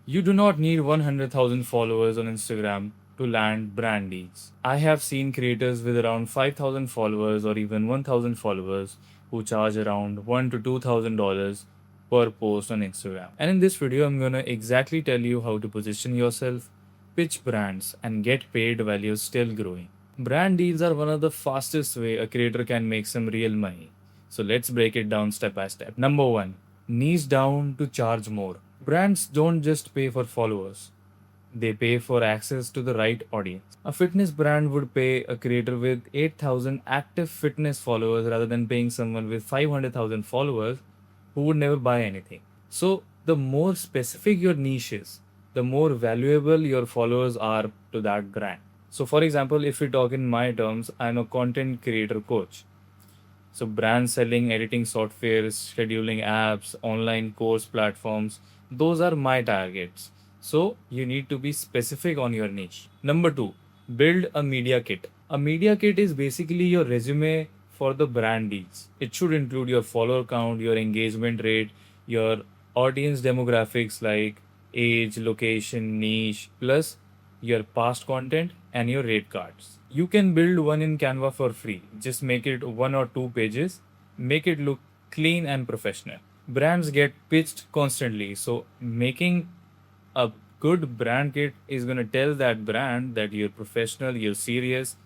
You do not need 100,000 followers on Instagram to land brand deals. I have seen creators with around 5,000 followers or even 1,000 followers who charge around $1 to $2,000 per post on Instagram. And in this video, I'm gonna exactly tell you how to position yourself, pitch brands, and get paid while you're still growing. Brand deals are one of the fastest way a creator can make some real money. So let's break it down step by step. Number 1, niche down to charge more. Brands don't just pay for followers, they pay for access to the right audience. A fitness brand would pay a creator with 8,000 active fitness followers rather than paying someone with 500,000 followers who would never buy anything. So, the more specific your niche is, the more valuable your followers are to that brand. So, for example, if we talk in my terms, I'm a content creator coach. So, brand selling, editing softwares, scheduling apps, online course platforms, those are my targets. So, you need to be specific on your niche. Number 2, build a media kit. A media kit is basically your resume for the brand deals. It should include your follower count, your engagement rate, your audience demographics like age, location, niche, plus your past content and your rate cards. You can build one in Canva for free. Just make it 1 or 2 pages, make it look clean and professional. Brands get pitched constantly, so making a good brand kit is going to tell that brand that you're professional, you're serious,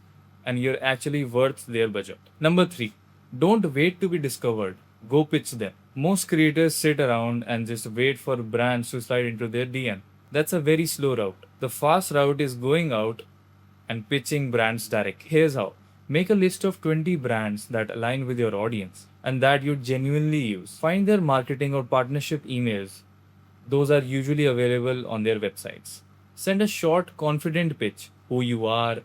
and you're actually worth their budget. Number 3, don't wait to be discovered. Go pitch them. Most creators sit around and just wait for brands to slide into their DM. That's a very slow route. The fast route is going out and pitching brands direct. Here's how. Make a list of 20 brands that align with your audience and that you genuinely use. Find their marketing or partnership emails. Those are usually available on their websites. Send a short, confident pitch: who you are,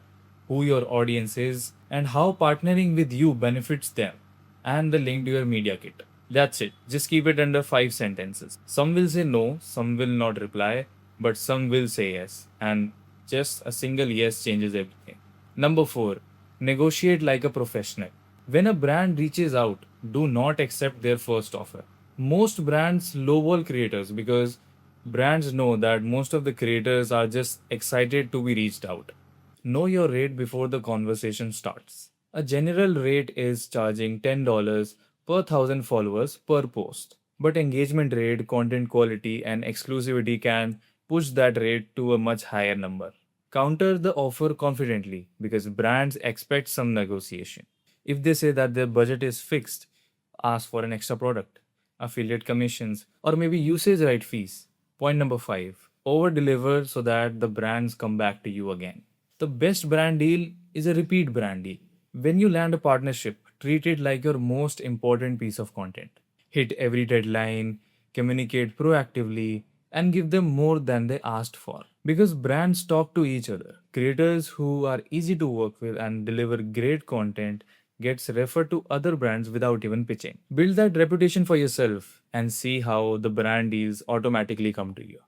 who your audience is, and how partnering with you benefits them, and the link to your media kit. That's it. Just keep it under 5 sentences. Some will say no, some will not reply, but some will say yes. And just a single yes changes everything. Number 4, negotiate like a professional. When a brand reaches out, do not accept their first offer. Most brands lowball creators because brands know that most of the creators are just excited to be reached out. Know your rate before the conversation starts. A general rate is charging $10 per 1,000 followers per post. But engagement rate, content quality, and exclusivity can push that rate to a much higher number. Counter the offer confidently because brands expect some negotiation. If they say that their budget is fixed, ask for an extra product, affiliate commissions, or maybe usage right fees. Point number 5, over deliver so that the brands come back to you again. The best brand deal is a repeat brand deal. When you land a partnership, treat it like your most important piece of content. Hit every deadline, communicate proactively, and give them more than they asked for. Because brands talk to each other. Creators who are easy to work with and deliver great content gets referred to other brands without even pitching. Build that reputation for yourself and see how the brand deals automatically come to you.